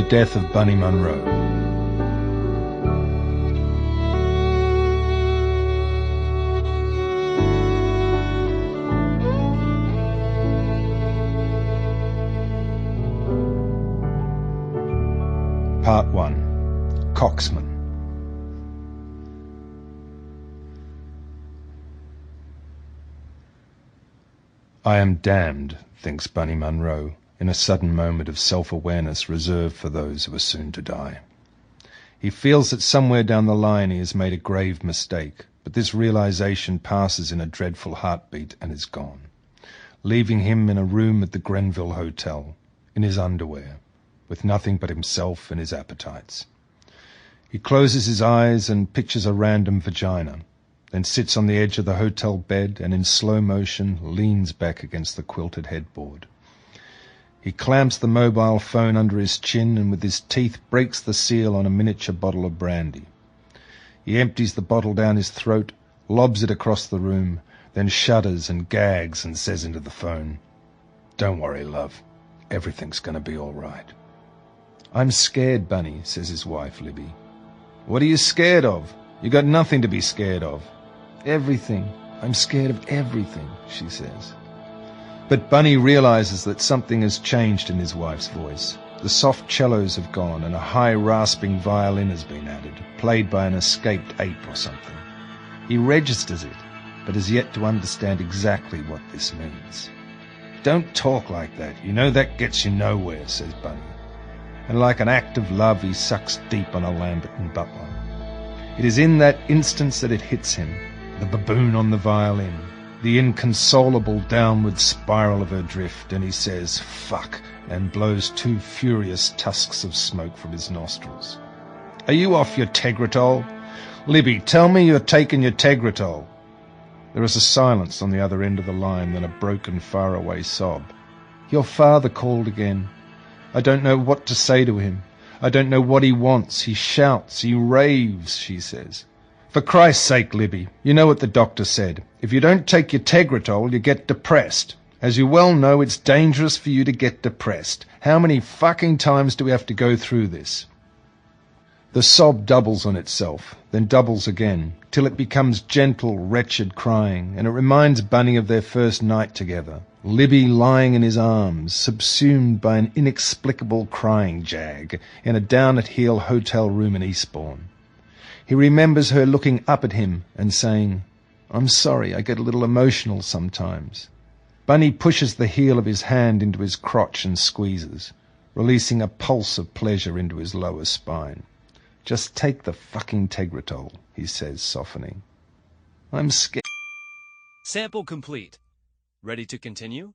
the death of Bunny Munro. Part 1. Coxman. I am damned, thinks Bunny Munro, in a sudden moment of self-awareness reserved for those who are soon to die. He feels that somewhere down the line he has made a grave mistake, but this realization passes in a dreadful heartbeat and is gone, leaving him in a room at the Grenville Hotel, in his underwear, with nothing but himself and his appetites. He closes his eyes and pictures a random vagina, then sits on the edge of the hotel bed and in slow motion leans back against the quilted headboard. He clamps the mobile phone under his chin and with his teeth breaks the seal on a miniature bottle of brandy. He empties the bottle down his throat, lobs it across the room, then shudders and gags and says into the phone, "Don't worry, love. Everything's going to be all right." "I'm scared, Bunny," says his wife, Libby. "What are you scared of? You got nothing to be scared of." "Everything. I'm scared of everything," she says. But Bunny realizes that something has changed in his wife's voice. The soft cellos have gone and a high rasping violin has been added, played by an escaped ape or something. He registers it, but has yet to understand exactly what this means. "Don't talk like that. You know that gets you nowhere," says Bunny. And like an act of love he sucks deep on a Lambert and Butler. It is in that instance that it hits him, the baboon on the violin, the inconsolable downward spiral of her drift, and he says, "Fuck," and blows 2 furious tusks of smoke from his nostrils. "Are you off your Tegretol? Libby, tell me you're taking your Tegretol." There is a silence on the other end of the line, then a broken, faraway sob. "Your father called again. I don't know what to say to him. I don't know what he wants. He shouts, he raves," she says. "For Christ's sake, Libby, you know what the doctor said. If you don't take your Tegretol, you get depressed. As you well know, it's dangerous for you to get depressed. How many fucking times do we have to go through this?" The sob doubles on itself, then doubles again, till it becomes gentle, wretched crying, and it reminds Bunny of their first night together, Libby lying in his arms, subsumed by an inexplicable crying jag, in a down-at-heel hotel room in Eastbourne. He remembers her looking up at him and saying, "I'm sorry, I get a little emotional sometimes." Bunny pushes the heel of his hand into his crotch and squeezes, releasing a pulse of pleasure into his lower spine. "Just take the fucking Tegretol," he says, softening. "I'm scared." Sample complete. Ready to continue?